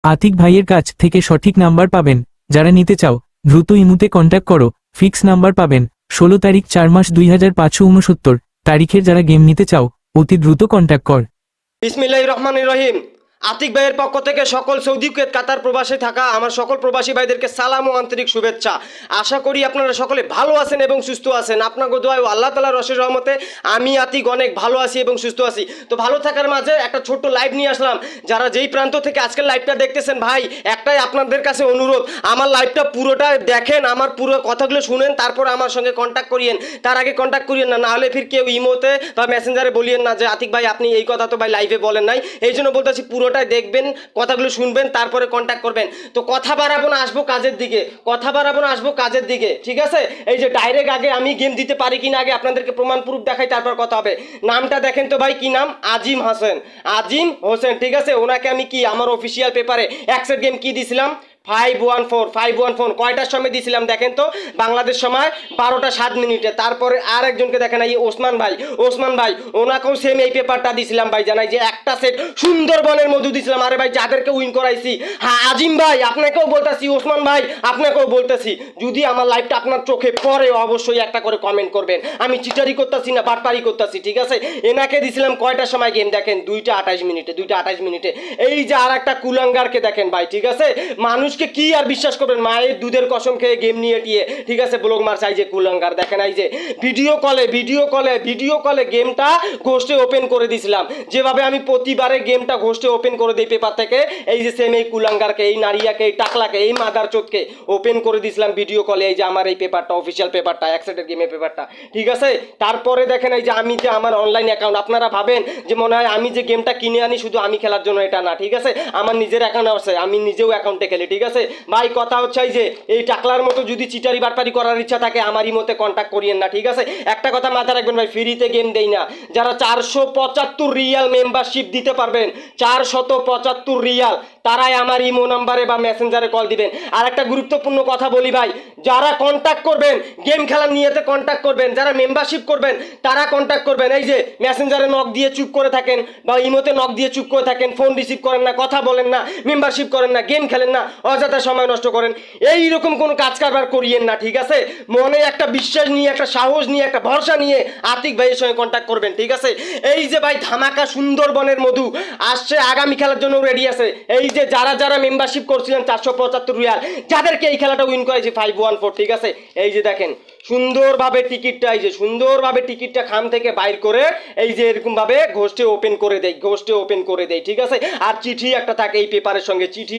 আতিক ভাইয়ের কাছ থেকে সঠিক নাম্বার পাবেন। যারা নিতে চাও দ্রুত ইমুতে কন্ট্যাক্ট করো। ফিক্স নাম্বার পাবেন 16 তারিখ 4 মাস 2569 তারিখের। যারা গেম নিতে চাও অতি দ্রুত কন্ট্যাক্ট কর। বিসমিল্লাহির রহমানির রহিম। আতিক ভাইয়ের পক্ষ থেকে সকল সৌদি কুয়েত কাতার প্রবাসে থাকা আমার সকল প্রবাসী ভাইদেরকে সালাম ও আন্তরিক শুভেচ্ছা। আশা করি আপনারা সকলে ভালো আছেন এবং সুস্থ আছেন। আপনাকে দোয়া ও আল্লাহ তাআলার অশেষ রহমতে আমি আতিক অনেক ভালো আছি এবং সুস্থ আছি। তো ভালো থাকার মাঝে একটা ছোট্ট লাইভ নিয়ে আসলাম। যারা যেই প্রান্ত থেকে আজকের লাইভটা দেখতেছেন ভাই, একটাই আপনাদের কাছে অনুরোধ, আমার লাইভটা পুরোটা দেখেন, আমার পুরো কথাগুলো শুনেন, তারপর আমার সঙ্গে কন্ট্যাক্ট করিয়েন। তার আগে কন্ট্যাক্ট করিয়েন না, নাহলে ফির কেউ ইমোতে বা মেসেঞ্জারে বলিয়েন না যে আতিক ভাই আপনি এই কথা তো ভাই লাইভে বলেন নাই। এই জন্য বলতেছি পুরোটাই দেখবেন, কথাগুলো শুনবেন, তারপরে কন্ট্যাক্ট করবেন। তো কথা বাড়াবো না, আসবো কাজের দিকে। কথা বাড়াবো না, আসবো কাজের দিকে, ঠিক আছে? এই যে ডাইরেক্ট আগে আমি গেম দিতে পারি কিনা আগে আপনাদেরকে প্রমাণ প্রুফ দেখাই, তারপর কথা হবে। নামটা দেখেন তো ভাই, কি নাম? আজিম হোসেন। আজিম হোসেন, ঠিক আছে? ওনাকে আমি কি আমার অফিসিয়াল পেপারে অ্যাক্সেট গেম কি দিছিলাম? 514 কয়টার সময় দিয়েছিলাম দেখেন তো? বাংলাদেশ সময় 12টা 7 মিনিটে। তারপরে আর একজনকে দেখেন, এই ওসমান ভাই ওনাকেও সেম এই পেপারটা দিয়েছিলাম ভাই। জানাই যে একটা সেট সুন্দরবনের মধু দিয়েছিলাম। আরে ভাই যাদেরকে উইন করাইছি, হ্যাঁ আজিম ভাই আপনাকেও বলতেছি, ওসমান ভাই আপনাকেও বলতেছি, যদি আমার লাইফটা আপনার চোখে পড়ে অবশ্যই একটা করে কমেন্ট করবেন। আমি চিটারি করতেছি না, বাটপারি করতেছি, ঠিক আছে? এনাকে দিয়েছিলাম কয়টার সময় গেম দেখেন? 2টা 28 মিনিটে। এই যে আর একটা কুলাঙ্গারকে দেখেন ভাই, ঠিক আছে? মানুষ কি আর বিশ্বাস করবেন? মায়ের দুধের কসম খেয়ে গেম নিয়ে টিয়ে, ঠিক আছে? ব্লগ মারছে। এই যে কুলাঙ্গার দেখেন, এই যে ভিডিও কলে গেমটা ঘোস্টে ওপেন করে দিয়েছিলাম। যেভাবে আমি প্রতিবারে গেমটা ঘোস্টে ওপেন করে দিই পেপার থেকে, এই যে সেম এই কুলাঙ্গারকে, এই নারিয়াকে, এই টাকলাকে, এই মাদার চোদকে ওপেন করে দিয়েছিলাম ভিডিও কলে। এই যে আমার এই পেপারটা, অফিসিয়াল পেপারটা, অ্যাক্সেটের গেমের পেপারটা, ঠিক আছে? তারপরে দেখেন এই যে আমি যে আমার অনলাইন অ্যাকাউন্ট, আপনারা ভাবেন যে মনে হয় আমি যে গেমটা কিনে আনি শুধু আমি খেলার জন্য, এটা না, ঠিক আছে? আমার নিজের অ্যাকাউন্ট আছে, আমি নিজেও অ্যাকাউন্টে খেলি, ঠিক আছে ভাই? কথা হচ্ছে এই যে এই টাকলার মতো যদি চিটারি বাটপারি করার ইচ্ছা থাকে আমারই মতে কন্ট্যাক্ট করিয়েন না, ঠিক আছে? একটা কথা মাথায় রাখবেন ভাই, ফ্রিতে গেম দেই না। যারা 475 রিয়াল মেম্বারশিপ দিতে পারবেন, 475 রিয়াল, তারাই আমার ইমো নাম্বারে বা মেসেঞ্জারে কল দিবেন। আর একটা গুরুত্বপূর্ণ কথা বলি ভাই, যারা কন্ট্যাক্ট করবেন গেম খেলার নিয়েতে কন্ট্যাক্ট করবেন, যারা মেম্বারশিপ করবেন তারা কন্ট্যাক্ট করবেন। এই যে মেসেঞ্জারে নক দিয়ে চুপ করে থাকেন বা ইমোতে নক দিয়ে চুপ করে থাকেন, ফোন রিসিভ করেন না, কথা বলেন না, মেম্বারশিপ করেন না, গেম খেলেন না, অযথা সময় নষ্ট করেন, এই রকম কোনো কাজ কারবার করিয়েন না, ঠিক আছে? মনে একটা বিশ্বাস নিয়ে, একটা সাহস নিয়ে, একটা ভরসা নিয়ে আতিক ভাইয়ের সঙ্গে কন্ট্যাক্ট করবেন, ঠিক আছে? এই যে ভাই ধামাকা সুন্দরবনের মধু আসছে, আগামী খেলার জন্য রেডি আছে। এই যে যারা মেম্বারশিপ করছিলেন 475 রিয়াল, যাদেরকে এই খেলাটা উইন করেছে 514, ঠিক আছে? এই যে দেখেন সুন্দরভাবে টিকিটটা, এই যে সুন্দরভাবে টিকিটটা খাম থেকে বাইর করে এই যে এরকম ভাবে ঘোস্টে ওপেন করে দেয়, ঠিক আছে? আর চিঠি একটা থাকে এই পেপারের সঙ্গে, চিঠি